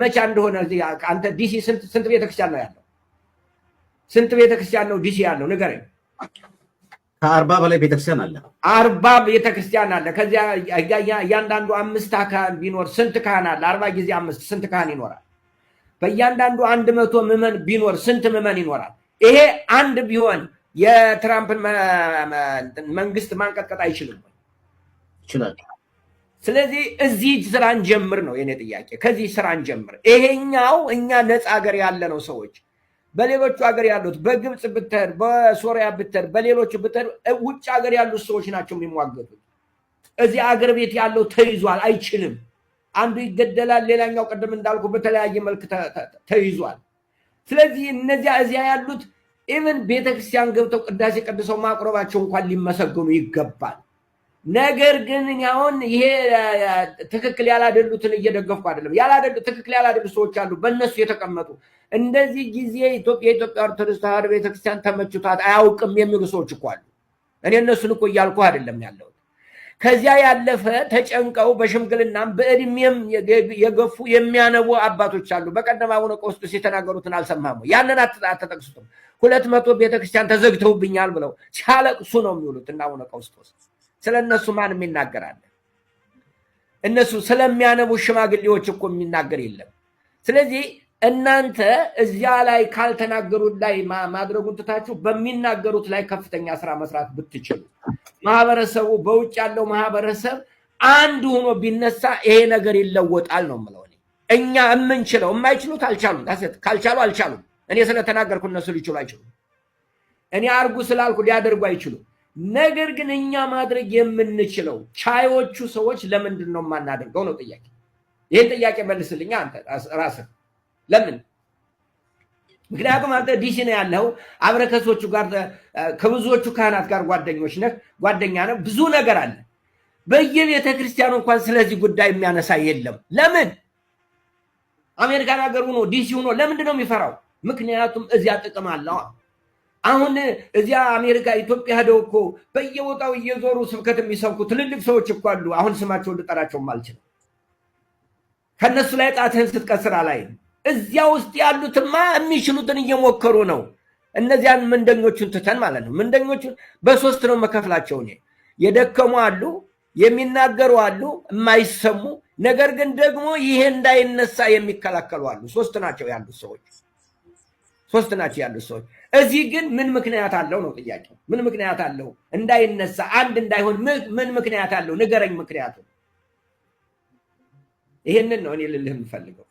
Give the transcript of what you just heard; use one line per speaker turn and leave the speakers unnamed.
መቻ እንደሆነ አንተ ዲሲ ስንት ቤተክርስቲያን ነው ያለው? ስንት ቤተክርስቲያን ነው ዲሲ ያለው ንገረኝ።
ከ40 በላይ ቤተክርስቲያን አለ።
40 ቤተክርስቲያን አለ። ከዚያ እያንዳንዱ 5 ካህን ቢኖር ስንት ካህን አለ? 40 ጊዜ 5 ስንት ካህን ይኖራል? በእያንዳንዱ 100 ምዕመን ቢኖር ስንት ምዕመን ይኖራል? ይሄ አንድ ቢሆን የትራምፕን መንግስት ማንቀጥቀጥ አይችልም
ይችላል።
ስለዚህ እዚህ ስራ እንጀምር ነው የኔ ጥያቄ። ከዚህ ስራ እንጀምር። ይሄኛው እኛ ነፃ ሀገር ያለ ነው ሰዎች በሌሎቹ ሀገር ያሉት በግብጽ ብትር በሶሪያ ብትር በሌሎቹ ብትር ውጭ ሀገር ያሉት ሰዎች ናቸው የሚሟገቱት። እዚህ ሀገር ቤት ያለው ተይዟል፣ አይችልም። አንዱ ይገደላል፣ ሌላኛው ቀደም እንዳልኩ በተለያየ መልክ ተይዟል። ስለዚህ እነዚያ እዚያ ያሉት ኢቭን ቤተክርስቲያን ገብተው ቅዳሴ ቀድሰው ማቅረባቸው እንኳን ሊመሰገኑ ይገባል። ነገር ግን አሁን ይሄ ትክክል ያላደሉትን እየደገፍኩ አይደለም። ትክክል ያላደሉ ሰዎች አሉ በእነሱ የተቀመጡ እንደዚህ ጊዜ የኢትዮጵያ ኦርቶዶክስ ተዋሕዶ ቤተክርስቲያን ተመችቷት አያውቅም የሚሉ ሰዎች እኮ አሉ። እኔ እነሱን እኮ እያልኩ አይደለም ያለው። ከዚያ ያለፈ ተጨንቀው በሽምግልናም በእድሜም የገፉ የሚያነቡ አባቶች አሉ። በቀደም አቡነ ቀውስጦስ የተናገሩትን አልሰማህም? ያንን አትጠቅሱትም? 200 ቤተክርስቲያን ተዘግተውብኛል ብለው ሲያለቅሱ ነው የሚውሉት እና አቡነ ቀውስጦስ። ስለነሱ ማንም ይናገራል? እነሱ ስለሚያነቡ ሽማግሌዎች እኮ የሚናገር የለም። ስለዚህ እናንተ እዚያ ላይ ካልተናገሩት ላይ ማድረጉን ትታችሁ በሚናገሩት ላይ ከፍተኛ ስራ መስራት ብትችሉ ማህበረሰቡ በውጭ ያለው ማህበረሰብ አንድ ሆኖ ቢነሳ ይሄ ነገር ይለወጣል ነው የምለው። እኛ የምንችለው የማይችሉት አልቻሉም። ካልቻሉ አልቻሉም። እኔ ስለተናገርኩ እነሱ ሊችሉ አይችሉም። እኔ አርጉ ስላልኩ ሊያደርጉ አይችሉም። ነገር ግን እኛ ማድረግ የምንችለው ቻዮቹ ሰዎች ለምንድን ነው የማናደርገው ነው ጥያቄ። ይህን ጥያቄ መልስልኛ አንተ ራስህ። ለምን? ምክንያቱም አንተ ዲሲ ነው ያለው፣ አብረከሶቹ ጋር ከብዙዎቹ ካህናት ጋር ጓደኛ ነህ፣ ብዙ ነገር አለ። በየቤተ ክርስቲያኑ እንኳን ስለዚህ ጉዳይ የሚያነሳ የለም። ለምን? አሜሪካን ሀገር ሆኖ ዲሲ ሆኖ ለምንድን ነው የሚፈራው? ምክንያቱም እዚያ ጥቅም አለው። አሁን እዚያ አሜሪካ ኢትዮጵያ ሄደው እኮ በየቦታው እየዞሩ ስብከት የሚሰብኩ ትልልቅ ሰዎች እኮ አሉ። አሁን ስማቸውን ልጠራቸውም አልችልም። ከነሱ ላይ ጣትህን ስትቀስር ላይ እዚያ ውስጥ ያሉትማ የሚችሉትን እየሞከሩ ነው። እነዚያን ምንደኞቹን ትተን ማለት ነው። ምንደኞቹን በሶስት ነው መከፍላቸው። እኔ የደከሙ አሉ፣ የሚናገሩ አሉ፣ የማይሰሙ ነገር ግን ደግሞ ይሄ እንዳይነሳ የሚከላከሉ አሉ። ሶስት ናቸው ያሉት ሰዎች። እዚህ ግን ምን ምክንያት አለው ነው ጥያቄው። ምን ምክንያት አለው እንዳይነሳ አንድ እንዳይሆን? ምን ምክንያት አለው? ንገረኝ ምክንያቱ። ይሄንን ነው እኔ ልልህ የምፈልገው።